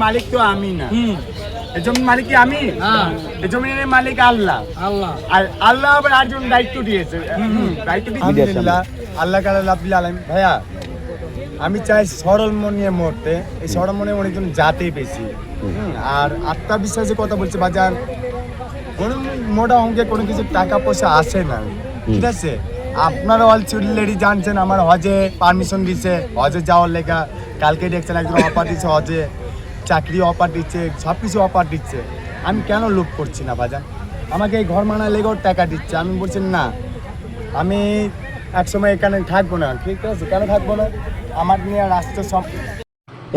মালিক তো আমি না। এই জমির মালিক কি আমি? এই জমির মালিক আল্লাহ। আর আল্লাহ আবার আরেকজন দায়িত্ব দিয়েছে। আলহামদুলিল্লাহ, আল্লাহ রাব্বিল আলামিন। ভাইয়া আমি চাই সরল মনে মরতে। এই সরল মনে অনেকজন জাতে বেশি। আর আত্মবিশ্বাসের কথা বলছে বাজার, কোনো মোটা অঙ্কে কোনো কিছু টাকা পয়সা আসে না, ঠিক আছে? আপনারা অলরেডি জানছেন আমার হজে পারমিশন দিচ্ছে, হজে যাওয়ার লেখা। কালকে দেখছেন একজন অফার দিচ্ছে, হজে চাকরি অফার দিচ্ছে, সব কিছু অফার দিচ্ছে। আমি কেন লোভ করছি না বাজার? আমাকে এই ঘর মানা লেগেও টাকা দিচ্ছে। আমি বলছি না, আমি একসময় এখানে থাকবো না, ঠিক আছে? কেন থাকবো না? আমার নিয়ে রাষ্ট্র সব।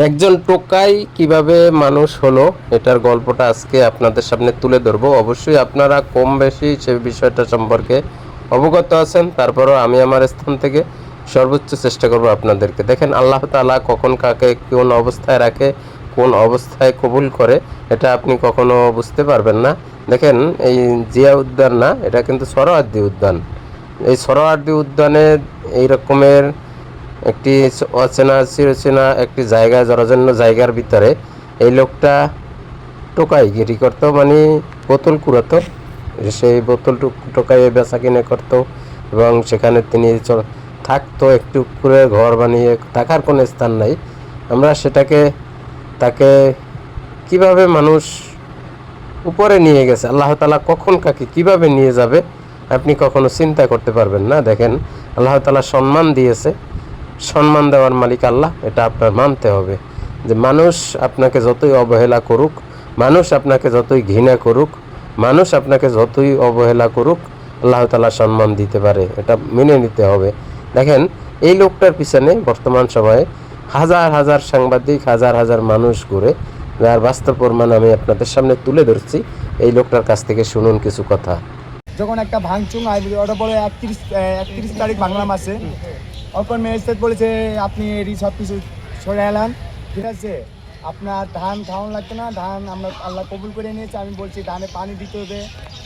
একজন টোকাই কিভাবে মানুষ হলো এটার গল্পটা আজকে আপনাদের সামনে তুলে ধরবো। অবশ্যই আপনারা কম বেশি সে বিষয়টা সম্পর্কে অবগত আছেন, তারপরও আমি আমার স্থান থেকে সর্বোচ্চ চেষ্টা করব আপনাদেরকে। দেখেন, আল্লাহ তাআলা কখন কাকে কোন অবস্থায় রাখে, কোন অবস্থায় কবুল করে, এটা আপনি কখনো বুঝতে পারবেন না। দেখেন, এই জিয়া উদ্যান না, এটা কিন্তু সোহরাওয়ার্দী উদ্যান। এই সোহরাওয়ার্দী উদ্যানে এই রকমের একটি অচেনা চিরচেনা একটি জায়গায়, জরাজীর্ণ জায়গার ভিতরে এই লোকটা টোকাইগিরি করতো, মানে বোতল কুড়াতো। সেই বোতল টোকাইয়ে বেচা কিনে করতো এবং সেখানে তিনি থাকতো একটু করে ঘর বানিয়ে, থাকার কোনো স্থান নাই। আমরা সেটাকে তাকে কিভাবে মানুষ উপরে নিয়ে গেছে, আল্লাহ তাআলা কখন কাকে কিভাবে নিয়ে যাবে আপনি কখনো চিন্তা করতে পারবেন না। দেখেন, আল্লাহ তাআলা সম্মান দিয়েছে, সম্মান দেওয়ার মালিক আল্লাহ, এটা আপনার মানতে হবে। যে মানুষ আপনাকে যতই অবহেলা করুক, মানুষ আপনাকে যতই ঘৃণা করুক, মানুষ আপনাকে যতই অবহেলা করুক, আল্লাহ তাআলা সম্মান দিতে পারে, এটা মেনে নিতে হবে। দেখেন, এই লোকটার পিছনে বর্তমান সময়ে হাজার হাজার সাংবাদিক, হাজার হাজার মানুষ ঘুরে, যার বাস্তব প্রমাণ আমি আপনাদের সামনে তুলে ধরছি। এই লোকটার কাছ থেকে শুনুন কিছু কথা। যখন একটা ভাঙচুং ওটা বলে 31 তারিখ বাংলা মাসে, অখন ম্যাজিস্ট্রেট বলেছে আপনি এরই সব কিছু সরে এলান, ঠিক আছে? আপনার ধান খাওয়ানো লাগতো না, ধান আমরা আল্লাহ কবুল করে নিয়েছি। আমি বলছি ধানে পানি দিতে হবে,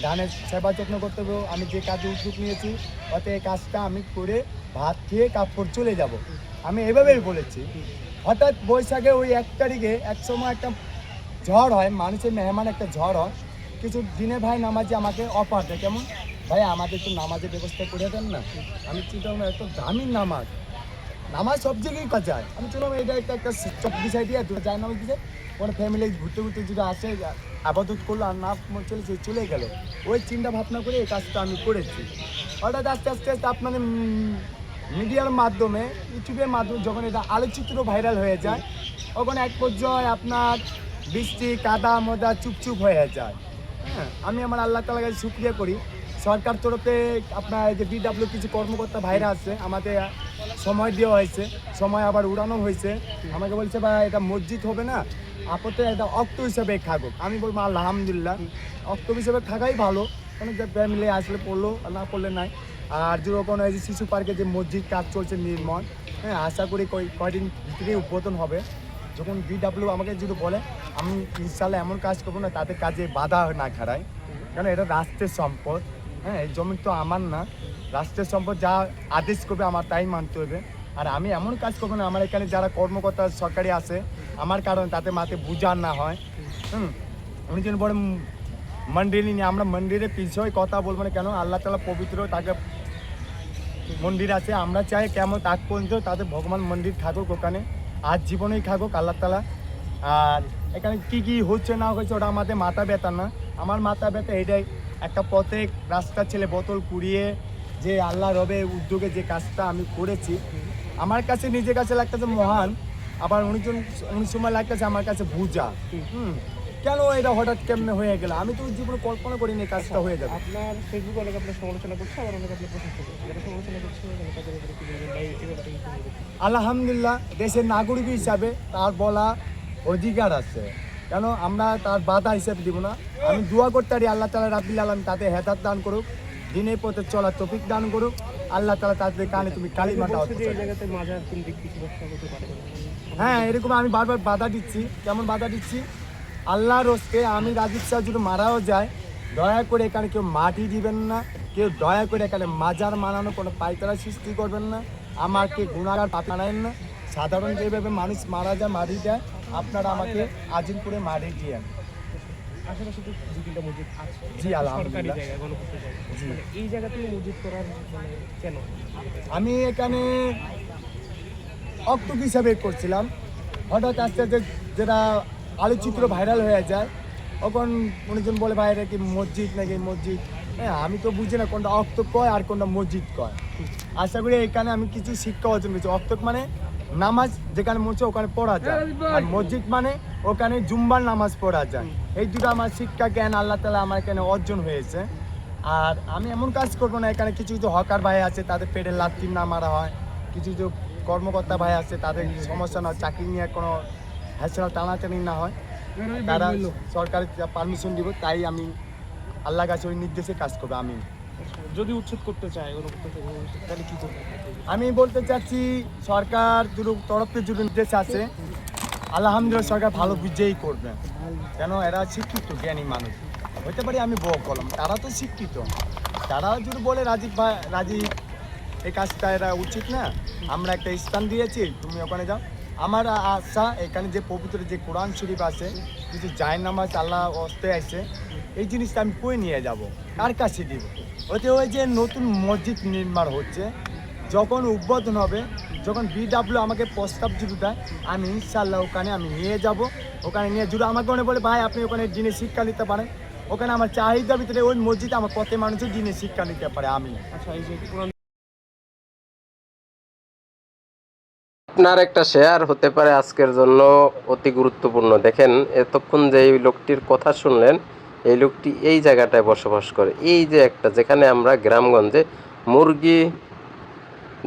ধানের সেবা যত্ন করতে হবে। আমি যে কাজে উদ্যোগ নিয়েছি ওতে এই কাজটা আমি করে ভাত খেয়ে কাপড় চলে যাব, আমি এভাবেই বলেছি। হঠাৎ বৈশাখে ওই 1 তারিখে এক সময় একটা ঝড় হয়, মানুষের মেহমান একটা ঝড় হয়। কিছু দিনে ভাই নামাজে আমাকে অফার দেয়, কেমন ভাই আমাদের একটু নামাজের ব্যবস্থা করে দেন না। আমি চিন্তা করলাম এত দামি নামাজ, নামাজ সব জায়গায় কাজ যায়। আমি চললাম এটা একটা চক বিষয় দিয়ে দুটো যায় নামাজ দিতে, কোনো ফ্যামিলি ঘুরতে ঘুরতে যদি আসে আবাদত করলো আর না চলে গেল, ওই চিন্তা ভাবনা করে এই কাজটা আমি করেছি। হঠাৎ আস্তে আস্তে আস্তে আপনাদের মিডিয়ার মাধ্যমে, ইউটিউবের মাধ্যমে যখন এটা আলোচিত ভাইরাল হয়ে যায়, তখন এক পর্যায়ে আপনার বৃষ্টি কাদা মদা চুপচুপ হয়ে যায়। হ্যাঁ, আমি আমার আল্লাহ তাআলার কাছে শুকরিয়া করি, সরকার তরফে আপনার এই যে বিডব্লিউ কিছু কর্মকর্তা ভাইরা আছে, আমাদের সময় দেওয়া হয়েছে, সময় আবার উড়ানো হয়েছে। আমাকে বলছে ভাই এটা মসজিদ হবে না, আপত্তি এটা অক্ত হিসাবে থাকুক। আমি বলবো আলহামদুলিল্লাহ, অক্ত হিসাবে থাকাই ভালো, অনেক ফ্যামিলি আসলে পড়লো, না পড়লে নাই। আর যেরকম এই যে শিশু পার্কে যে মসজিদ কাজ চলছে নির্মাণ, হ্যাঁ, আশা করি কয়দিন ভিতরেই উদ্বোধন হবে। যখন বিডব্লিউ আমাকে যদি বলে, আমি ইনশাল্লাহ এমন কাজ করবো না তাদের কাজে বাধা না খাড়াই, কারণ এটা রাষ্ট্রের সম্পদ। হ্যাঁ, এই জমি তো আমার না, রাষ্ট্রের সম্পদ, যা আদেশ করবে আমার তাই মানতে হবে। আর আমি এমন কাজ করবো না আমার এখানে যারা কর্মকর্তা সরকারি আছে আমার কারণে তাতে মাথে বুঝার না হয়। উনি যেন বলে মন্দির নিয়ে, আমরা মন্দিরের পিছিয়ে কথা বলবো না, কেন আল্লাহ তাআলা পবিত্র, তাকে মন্দির আছে, আমরা চাই কেমন তাক পর্যন্ত তাদের ভগবান মন্দির থাকুক ওখানে, আজ জীবনেই থাকুক আল্লাহ তাআলা। আর এখানে কি হচ্ছে না হচ্ছে ওটা আমাদের মাথা ব্যথা না, আমার মাথা ব্যথা এটাই, একটা প্রত্যেক রাস্তার ছেলে বোতল কুড়িয়ে যে আল্লাহ রবে উদ্যোগে যে কাজটা আমি করেছি, আমার কাছে নিজের কাছে লাগতেছে মহান, আবার অনেক সময় লাগতেছে আমার কাছে বুঝা। কেন এটা হঠাৎ কেমনে হয়ে গেল, আমি তো জীবনে কল্পনা করিনি কাজটা হয়ে যাবে। আপনার ফেসবুকে অনেক আপনার সমালোচনা করছে, আবার অনেক আপনার প্রশংসা করছে, যারা সমালোচনা করছে তাদের উপরে কি বলবেন ভাই? এই ব্যাপারটা কি বলবেন? আলহামদুলিল্লাহ, দেশের নাগরিক হিসাবে তার বলা অধিকার আছে, কেন আমরা তার বাধা হিসেবে দিব না। আমি দোয়া করতে পারি আল্লাহ তাআলা রাব্বিল আলামিন তাদের হেদায়েত দান করুক, দিনের পথে চলার তৌফিক দান করুক। আল্লাহ তাআলা তাদের কানে তুমি কালিমাটা এই জায়গাতে মাজার কেন্দ্রিক কিছু ব্যবসা হতে পারে। হ্যাঁ, এরকম আমি বারবার বাধা দিচ্ছি। কেমন বাধা দিচ্ছি? আল্লাহর রস্তে আমি রাজীব শাহ যদি মারাও যায়, দয়া করে এখানে কেউ মাটি দিবেন না, কেউ দয়া করে এখানে মাজার মানানো কোনো পায়তারা সৃষ্টি করবেন না, আমাকে গুণাগার পাঠানেন না। সাধারণ যেভাবে মানুষ মারা যায় মারি দেয়, আপনারা আমাকে আজিমপুরে মারে দিয়েন। আশেপাশে তো 2-3টা মসজিদ আছে। জি, সরকারি আলহামদুলিল্লাহ। জায়গা, গণপূর্ত জায়গা। মানে এই জায়গাতে মসজিদ করার মানে কেন? আমি এখানে অক্টোক হিসাবে করছিলাম, হঠাৎ আস্তে আস্তে যেটা আলোচিত্র ভাইরাল হয়ে যায়, তখন অনেকজন বলে ভাই এটা কি মসজিদ নাকি মসজিদ। হ্যাঁ, আমি তো বুঝি না কোনটা অক্টোক কয় আর কোনটা মসজিদ কয়। আশা করি এখানে আমি কিছু শিক্ষা অর্জন করেছি। অক্টোক মানে নামাজ যেখানে মঞ্চে ওখানে পড়া যায়, আর মসজিদ মানে ওখানে জুম্বার নামাজ পড়া যায়। এই দুটো আমার শিক্ষা জ্ঞান আল্লাহ তাআলা আমার এখানে অর্জন হয়েছে। আর আমি এমন কাজ করবো না, এখানে কিছু কিছু হকার ভাই আছে তাদের পেটে লাথি না মারা হয়, কিছু কিছু কর্মকর্তা ভাই আছে তাদের সমস্যা না, চাকরি নিয়ে কোনো হ্যাসেল টানাটানি না হয়, তারা সরকার পারমিশন দিব। তাই আমি আল্লাহ কাছে ওই নির্দেশে কাজ করবো। আমি যদি উচ্ছেদ করতে চায় গণপূর্ত জায়গা, তাহলে কি করবে? আমি বলতে চাচ্ছি সরকার তরফ থেকে যদি নির্দেশ আছে, আলহামদুলিল্লাহ সরকার ভালো বুঝেই করবে, কেন এরা শিক্ষিত জ্ঞানী মানুষ। হতে পারে আমি বউ কলম, তারা তো শিক্ষিত, তারা যদি বলে রাজীব এই কাজটা এরা উচিত না, আমরা একটা স্থান দিয়েছি তুমি ওখানে যাও। আমার আশা এখানে যে পবিত্র যে কোরআন শরীফ আছে, কিছু জায়নামাজ আল্লাহ অস্তে আছে, এই জিনিসটা আমি কই নিয়ে যাব, কার কাছে দিব। ওতে ওই যে নতুন মসজিদ নির্মাণ হচ্ছে, যখন উদ্বোধন হবে, যখন BW আমাকে প্রস্তাব যদি দেয়, আমি ইনশাল্লাহ ওখানে আমি নিয়ে যাব। ওখানে নিয়ে যদি আমাকে মনে বলে ভাই আপনি ওখানে দিনে শিক্ষা নিতে পারেন, ওখানে আমার চাহিদার ভিতরে ওই মসজিদে আমার কত মানুষের দিনে শিক্ষা নিতে পারে। আমি আচ্ছা, এই যে কোরআন আপনার একটা শেয়ার হতে পারে আজকের জন্য অতি গুরুত্বপূর্ণ। দেখেন, এতক্ষণ যে এই লোকটির কথা শুনলেন, এই লোকটি এই জায়গাটায় বসবাস করে। এই যে একটা যেখানে আমরা গ্রামগঞ্জে মুরগি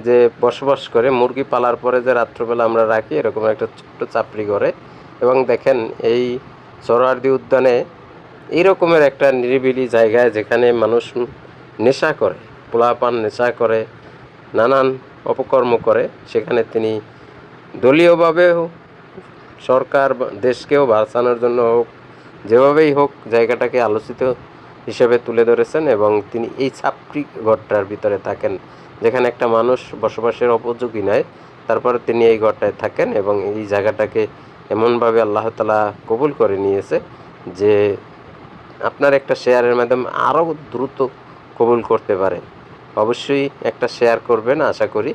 যে বসবাস করে, মুরগি পালার পরে যে রাত্রবেলা আমরা রাখি, এরকম একটা ছোট্ট চাপড়ি ঘরে। এবং দেখেন এই সোহরাওয়ার্দী উদ্যানে এইরকমের একটা নিরিবিলি জায়গায় যেখানে মানুষ নেশা করে, পোলাপান নেশা করে, নানান অপকর্ম করে, সেখানে তিনি দলীয়ভাবে সরকার দেশকেও বাঁচানোর জন্য হোক, যেভাবেই হোক জায়গাটাকে আলোচিত হিসেবে তুলে ধরেছেন। এবং তিনি এই ছাপড়ি ঘরটার ভিতরে থাকেন, যেখানে একটা মানুষ বসবাসের উপযোগী নয়, তারপরে তিনি এই ঘরটায় থাকেন। এবং এই জায়গাটাকে এমনভাবে আল্লাহ তাআলা কবুল করে নিয়েছে যে আপনার একটা শেয়ারের মাধ্যমে আরও দ্রুত কবুল করতে পারে। অবশ্যই একটা শেয়ার করবেন। আশা করি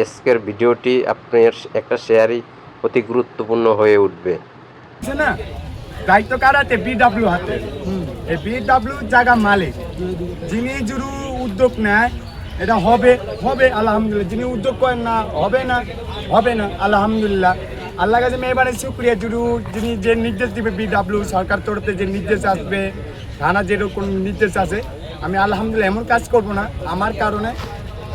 আজকের ভিডিওটি আপনার একটা শেয়ারই অতি গুরুত্বপূর্ণ হয়ে উঠবে। আছে না, দায়িত্ব কার হাতে? BW হাতে। এই BW জায়গা মালিক, যিনি যদি উদ্যোগ নেয় এটা হবে হবে আলহামদুলিল্লাহ, যিনি উদ্যোগ করেন না হবে না আলহামদুলিল্লাহ। আল্লাহ কাছে মেহরবানি শুকরিয়া, যিনি যে নির্দেশ দিবে BW সরকার তরফে যে নির্দেশ আসবে, থানা যেরকম নির্দেশ আছে, আমি আলহামদুলিল্লাহ এমন কাজ করব না আমার কারণে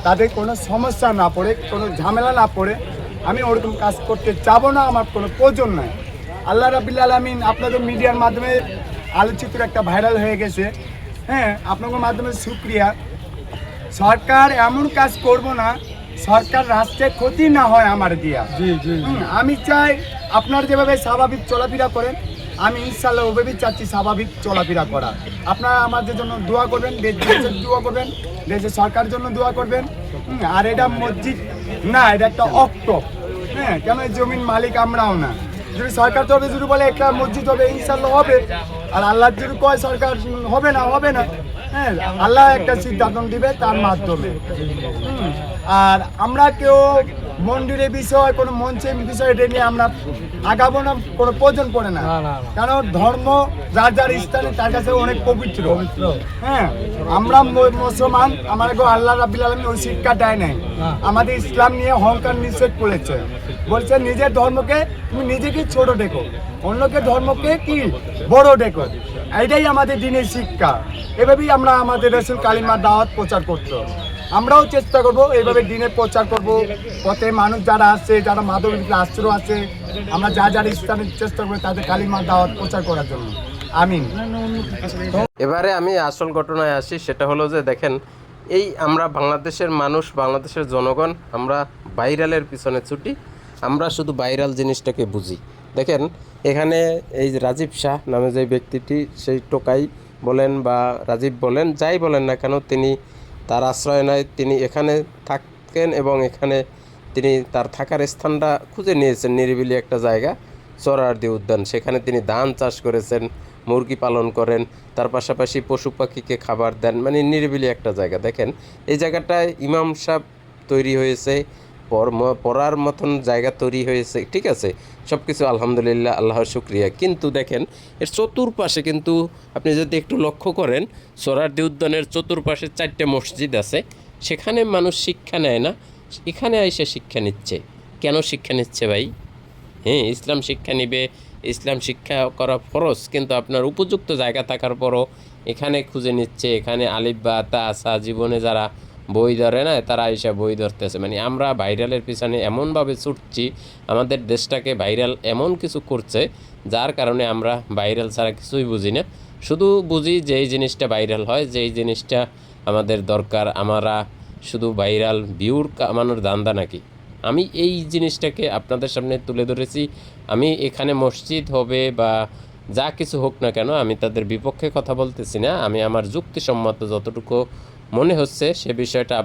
তাদের কোনো সমস্যা না পড়ে, কোনো ঝামেলা না পড়ে, আমি ওরকম কাজ করতে চাবো না, আমার কোনো প্রয়োজন নাই। আল্লাহ রাব্বিল আলামিন আপনাদের মিডিয়ার মাধ্যমে আলোচিত একটা ভাইরাল হয়ে গেছে। হ্যাঁ, আপনাদের মাধ্যমে শুকরিয়া। সরকার এমন কাজ করব না, সরকার রাষ্ট্রে ক্ষতি না হয় আমার দিয়া। আমি চাই আপনারা যেভাবে স্বাভাবিক চলাফেরা করেন, আমি ইনশাল্লাহ ওভাবেই চাচ্ছি স্বাভাবিক চলাফেরা করা। আপনারা আমাদের জন্য দোয়া করবেন, দেশের দোয়া করবেন, দেশের সরকারের জন্য দোয়া করবেন। আর এটা মসজিদ না, এটা একটা অক্টোপ। হ্যাঁ, কেন এই জমির মালিক আমরাও না। যদি সরকার তরফে যদি বলে একটা মসজিদ হবে, ইনশাল্লাহ হবে। আর আল্লাহ যদি কয় সরকার হবে না। হ্যাঁ, আল্লাহ একটা সিদ্ধান্ত দিবে তার মাধ্যমে। আর আমরা কেউ মন্দিরের বিষয়, কোনো মঞ্চের বিষয় এটা নিয়ে আমরা আগাবো না, কোনো প্রয়োজন পড়ে না। কারণ ধর্ম যার যার স্থানে তার কাছে অনেক পবিত্র। হ্যাঁ, আমরা মুসলমান, আমাদের আল্লাহ রাব্বিল আলামিন ওই শিক্ষা দেয় নাই। আমাদের ইসলাম নিয়ে অহংকার নিষেধ করেছে, বলছে নিজের ধর্মকে তুমি নিজেকে ছোট দেখো, অন্যকে ধর্মকে কি বড় দেখো। এটাই আমাদের দিনের শিক্ষা। এভাবেই আমরা আমাদের রাসূল কালিমার দাওয়াত প্রচার করতে, আমরাও চেষ্টা করব এইভাবে দিনের প্রচার করব। পথে মানুষ যারা আছে, যারা মাদকের আশ্রয় আছে, আমরা যার স্থানে চেষ্টা করবো তাদের কালিমার দাওয়াত প্রচার করার জন্য। আমিন। এবারে আমি আসল ঘটনায় আসি। সেটা হলো যে দেখেন, এই আমরা বাংলাদেশের মানুষ, বাংলাদেশের জনগণ, আমরা ভাইরালের পিছনে ছুটি, আমরা শুধু ভাইরাল জিনিসটাকে বুঝি। দেখেন এখানে এই যে রাজীব শাহ নামে যে ব্যক্তিটি, সেই টোকাই বলেন বা রাজীব বলেন, যাই বলেন না কেন, তিনি তার আশ্রয় নয়, তিনি এখানে থাকেন এবং এখানে তিনি তার থাকার স্থানটা খুঁজে নিয়েছেন, নিরিবিলি একটা জায়গা। সোহরাওয়ার্দী উদ্যান, সেখানে তিনি ধান চাষ করেছেন, মুরগি পালন করেন, তার পাশাপাশি পশু পাখিকে খাবার দেন, মানে নিরিবিলি একটা জায়গা। দেখেন এই জায়গাটায় ইমাম সাহেব তৈরি হয়েছে, পড়ার মতন জায়গা তৈরি হয়েছে, ঠিক আছে, সব কিছু আলহামদুলিল্লাহ, আল্লাহর শুক্রিয়া। কিন্তু দেখেন এর চতুর্পাশে কিন্তু আপনি যদি একটু লক্ষ্য করেন, সোহরাওয়ার্দী উদ্যানের চতুর্পাশে 4টে মসজিদ আছে, সেখানে মানুষ শিক্ষা নেয় না, এখানে এসে শিক্ষা নিচ্ছে। কেন শিক্ষা নিচ্ছে ভাই? হ্যাঁ, ইসলাম শিক্ষা নিবে, ইসলাম শিক্ষা করা ফরজ, কিন্তু আপনার উপযুক্ত জায়গা থাকার পরও এখানে খুঁজে নিচ্ছে। এখানে আলিফ বা তা আসা জীবনে যারা বই ধরে না, তারা এসে বই ধরতেছে। মানে আমরা ভাইরালের পিছনে এমনভাবে ছুটছি, আমাদের দেশটাকে ভাইরাল এমন কিছু করছে, যার কারণে আমরা ভাইরাল ছাড়া কিছুই বুঝি না। শুধু বুঝি যেই জিনিসটা ভাইরাল হয়, যেই জিনিসটা আমাদের দরকার, আমরা শুধু ভাইরাল ভিউর কামানোর ধান্দা নাকি। আমি এই জিনিসটাকে আপনাদের সামনে তুলে ধরেছি। আমি এখানে মসজিদ হবে বা যা কিছু হোক না কেন, আমি তাদের বিপক্ষে কথা বলতেছি না। আমি আমার যুক্তিসম্মত যতটুকু মনে হচ্ছে সে বিষয়টা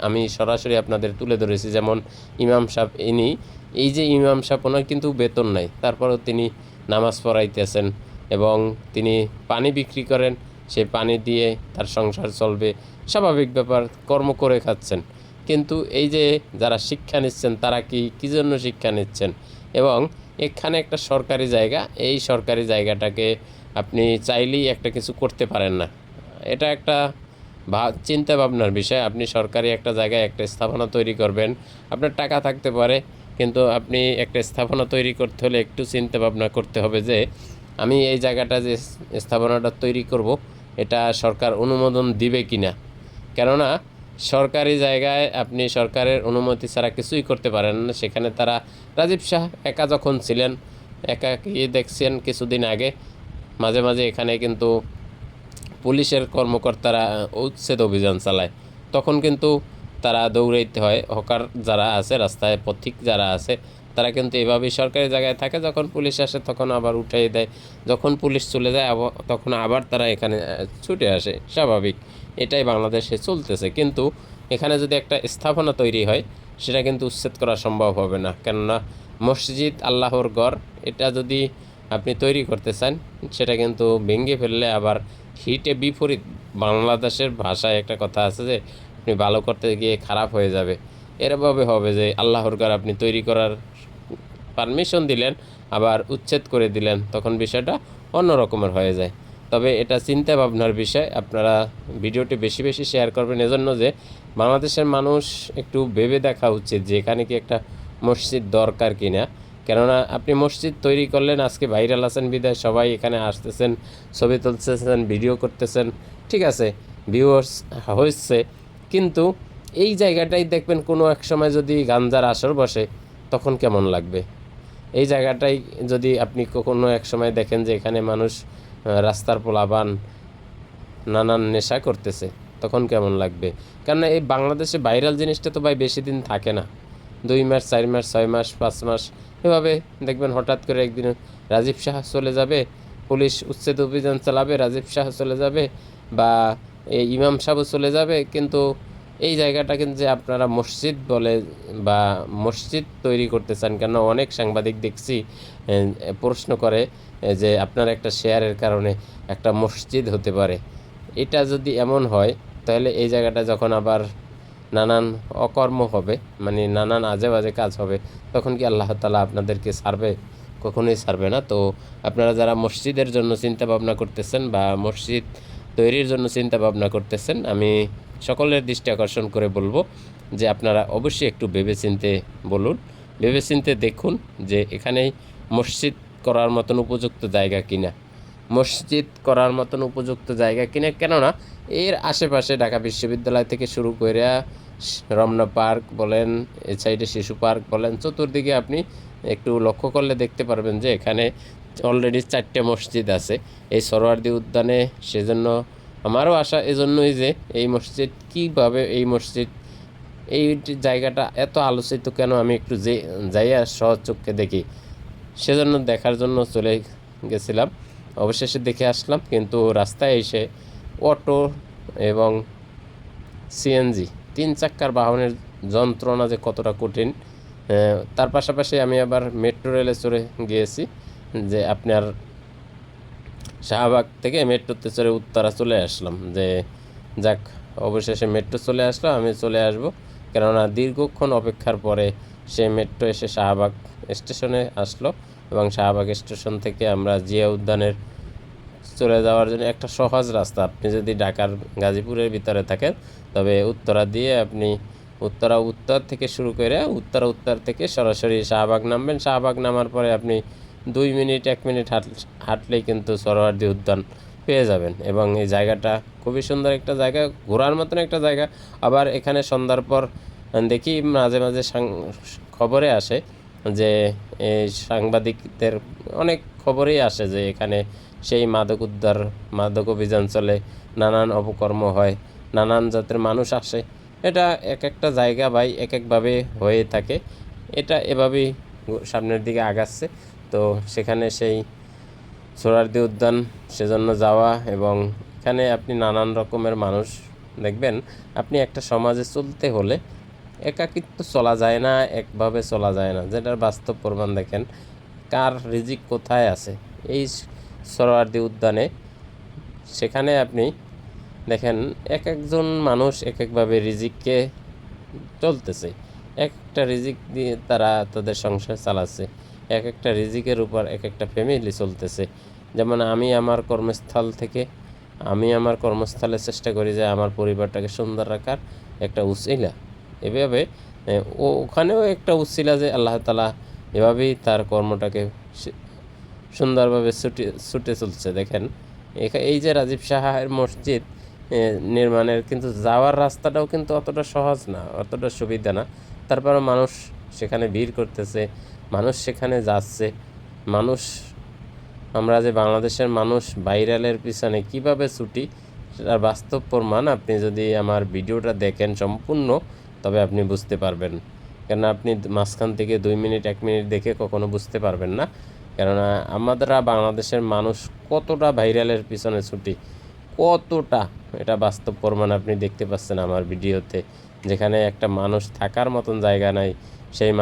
আমি সরাসরি আপনাদের তুলে ধরেছি। যেমন ইমাম সাহেব, এই যে ইমাম সাহেব, ওনার কিন্তু বেতন নাই, তারপরেও তিনি নামাজ পড়াইতেছেন এবং তিনি পানি বিক্রি করেন, সে পানি দিয়ে তার সংসার চলবে, স্বাভাবিক ব্যাপার, কর্ম করে খাচ্ছেন। কিন্তু এই যে যারা শিক্ষা নিচ্ছেন, তারা কী জন্য শিক্ষা নিচ্ছেন? এবং এখানে একটা সরকারি জায়গা, এই সরকারি জায়গাটাকে আপনি চাইলেই একটা কিছু করতে পারেন না। এটা একটা চিন্তা ভাবনার বিষয়। আপনি সরকারি একটা জায়গায় একটা স্থাপনা তৈরি করবেন, আপনার টাকা থাকতে পারে, কিন্তু আপনি একটা স্থাপনা তৈরি করতে হলে একটু চিন্তা ভাবনা করতে হবে যে আমি এই জায়গাটা যে স্থাপনাটা তৈরি করব, এটা সরকার অনুমোদন দিবে কি না। কেননা সরকারি জায়গায় আপনি সরকারের অনুমতি ছাড়া কিছুই করতে পারেন না। সেখানে তারা, রাজীব শাহ একা যখন ছিলেন, একাকী দেখছেন কিছুদিন আগে, মাঝে মাঝে এখানে কিন্তু পুলিশের কর্মকর্তারা উচ্ছেদ অভিযান চালায়, তখন কিন্তু তারা দৌড়াইতে হয়। হকার যারা আছে, রাস্তায় পথিক যারা আছে, তারা কিন্তু এভাবেই সরকারি জায়গায় থাকে, যখন পুলিশ আসে তখন আবার উঠাই দেয়, যখন পুলিশ চলে যায় তখন আবার তারা এখানে ছুটে আসে। স্বাভাবিক, এটাই বাংলাদেশে চলতেছে। কিন্তু এখানে যদি একটা স্থাপনা তৈরি হয়, সেটা কিন্তু উচ্ছেদ করা সম্ভব হবে না। কেননা মসজিদ আল্লাহর ঘর, এটা যদি আপনি তৈরি করতে চান, সেটা কিন্তু ভেঙে ফেললে আবার হিটে বিপরীত। বাংলাদেশের ভাষায় একটা কথা আছে যে আপনি ভালো করতে গিয়ে খারাপ হয়ে যাবে, এরভাবে হবে যে আল্লাহর ঘর আপনি তৈরি করার পারমিশন দিলেন, আবার উচ্ছেদ করে দিলেন, তখন বিষয়টা অন্য রকমের হয়ে যায়। তবে এটা চিন্তা ভাবনার বিষয়। আপনারা ভিডিওটি বেশি বেশি শেয়ার করবেন, এজন্য যে বাংলাদেশের মানুষ একটু ভেবে দেখা উচিত যে এখানে কি একটা মসজিদ দরকার কি না। কেননা আপনি মসজিদ তৈরি করলেন, আজকে ভাইরাল আছেন বিদায় সবাই এখানে আসতেছেন, ছবি তুলতেছেন, ভিডিও করতেছেন, ঠিক আছে, ভিউয়ার্স হচ্ছে। কিন্তু এই জায়গাটাই দেখবেন কোনো এক সময় যদি গাঞ্জার আসর বসে, তখন কেমন লাগবে? এই জায়গাটাই যদি আপনি কোনো এক সময় দেখেন যে এখানে মানুষ রাস্তার পোলাপান নানান নেশা করতেছে, তখন কেমন লাগবে? কারণ এই বাংলাদেশে ভাইরাল জিনিসটা তো ভাই বেশি দিন থাকে না, 2 মাস, 4 মাস, 6 মাস, 5 মাস, এভাবে দেখবেন হঠাৎ করে একদিন রাজীব শাহ চলে যাবে, পুলিশ উচ্ছেদ অভিযান চালাবে, রাজীব শাহ চলে যাবে বা এই ইমাম সাহেব চলে যাবে। কিন্তু এই জায়গাটা কিন্তু যে আপনারা মসজিদ বলে বা মসজিদ তৈরি করতে চান কেন, অনেক সাংবাদিক দেখছি প্রশ্ন করে যে আপনার একটা শেয়ারের কারণে একটা মসজিদ হতে পারে। এটা যদি এমন হয়, তাহলে এই জায়গাটা যখন আবার নানান অকর্ম হবে, মানে নানান আজে বাজে কাজ হবে, তখন কি আল্লাহ তাআলা আপনাদেরকে ছাড়বে? কখনোই ছাড়বে না। তো আপনারা যারা মসজিদের জন্য চিন্তা ভাবনা করতেছেন বা মসজিদ তৈরির জন্য চিন্তা ভাবনা করতেছেন, আমি সকলের দৃষ্টি আকর্ষণ করে বলবো যে আপনারা অবশ্যই একটু ভেবেচিন্তে বলুন, ভেবেচিন্তে দেখুন যে এখানেই মসজিদ করার মতন উপযুক্ত জায়গা কিনা, মসজিদ করার মতন উপযুক্ত জায়গা কিনা। কেননা এর আশেপাশে ঢাকা বিশ্ববিদ্যালয় থেকে শুরু করে রমনা পার্ক বলেন, এ সাইডে শিশু পার্ক বলেন, চতুর্দিকে আপনি একটু লক্ষ্য করলে দেখতে পারবেন যে এখানে অলরেডি 4টে মসজিদ আছে এই সোহরাওয়ার্দী উদ্যানে। সেজন্য আমারও আশা এজন্যই যে এই মসজিদ কীভাবে, এই মসজিদ এই জায়গাটা এত আলোচিত কেন, আমি একটু যাইয়া সহজ চোখে দেখি, সেজন্য দেখার জন্য চলে গেছিলাম। অবশেষে দেখে আসলাম, কিন্তু রাস্তায় এসে অটো এবং সিএনজি 3 চাক্কার বাহনের যন্ত্রণা যে কতটা কঠিন তার পাশাপাশি আমি আবার মেট্রো রেলে চড়ে গিয়েছি, যে আপনার শাহবাগ থেকে মেট্রোতে চড়ে উত্তরা চলে আসলাম, যে যাক অবশেষে মেট্রো চলে আসলো, আমি চলে আসব, কেননা দীর্ঘক্ষণ অপেক্ষার পরে সেই মেট্রো এসে শাহবাগ স্টেশনে আসলো এবং শাহবাগ স্টেশন থেকে আমরা জিয়া উদ্যানের চলে যাওয়ার জন্য একটা সহজ রাস্তা। আপনি যদি ঢাকার গাজীপুরের ভিতরে থাকেন তবে উত্তরা দিয়ে আপনি উত্তর থেকে শুরু করে উত্তর থেকে সরাসরি শাহবাগ নামবেন। শাহবাগ নামার পরে আপনি 1 মিনিট হাঁটলেই কিন্তু সোহরাওয়ার্দী উদ্যান পেয়ে যাবেন এবং এই জায়গাটা খুবই সুন্দর একটা জায়গা, ঘোরার মতন একটা জায়গা। আবার এখানে সন্ধ্যার পর দেখি মাঝে মাঝে খবরে আসে যে এই সাংবাদিকদের অনেক খবরেই আসে যে এখানে সেই মাদক অভিযান চলে, নানান অপকর্ম হয়, নানান জাতের মানুষ আসে। এটা এক একটা জায়গা ভাই এক একভাবে হয়ে থাকে, এটা এভাবেই সামনের দিকে আগাচ্ছে। তো সেখানে সেই সোহরাওয়ার্দী উদ্যান সেজন্য যাওয়া, এবং এখানে আপনি নানান রকমের মানুষ দেখবেন। আপনি একটা সমাজে চলতে হলে একাকিত্ব চলা যায় না, একভাবে চলা যায় না, যেটার বাস্তব প্রমাণ দেখেন। কার রিজিক কোথায় আছে এই সোহরাওয়ার্দী উদ্যানে, সেখানে আপনি দেখেন এক একজন মানুষ এক একভাবে রিজিককে চলতেছে, এক একটা রিজিক দিয়ে তারা তাদের সংসার চালাচ্ছে, এক একটা রিজিকের উপর এক একটা ফ্যামিলি চলতেছে। যেমন আমি আমার কর্মস্থলে চেষ্টা করি যে আমার পরিবারটাকে সুন্দর রাখার একটা উসিলা, এভাবে ওখানেও একটা উসিলা যে আল্লাহ তাআলা এভাবেই তার কর্মটাকে সুন্দরভাবে ছুটে চলছে। দেখেন এই যে রাজীব সাহার মসজিদ নির্মাণের কিন্তু যাওয়ার রাস্তাটাও কিন্তু অতটা সহজ না, অতটা সুবিধা না। তারপরে মানুষ সেখানে ভিড় করতেছে, মানুষ সেখানে যাচ্ছে। আমরা যে বাংলাদেশের মানুষ ভাইরালের পিছনে কিভাবে ছুটি, সেটার বাস্তব প্রমাণ আপনি যদি আমার ভিডিওটা দেখেন সম্পূর্ণ, তবে আপনি বুঝতে পারবেন। কেননা আপনি মাঝখান থেকে 1 মিনিট দেখে কখনো বুঝতে পারবেন না, কেননা আমরা বাংলাদেশের মানুষ কতটা ভাইরালের পিছনে ছুটি, কতটা, এটা বাস্তব প্রমাণ আপনি দেখতে পাচ্ছেন আমার ভিডিওতে। যেখানে একটা মানুষ থাকার মতন জায়গা নাই, সেই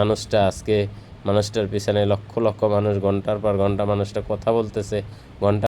মানুষটার পিছনে লক্ষ লক্ষ মানুষ ঘন্টার পর ঘন্টা মানুষটা কথা বলতেছে, ঘন্টা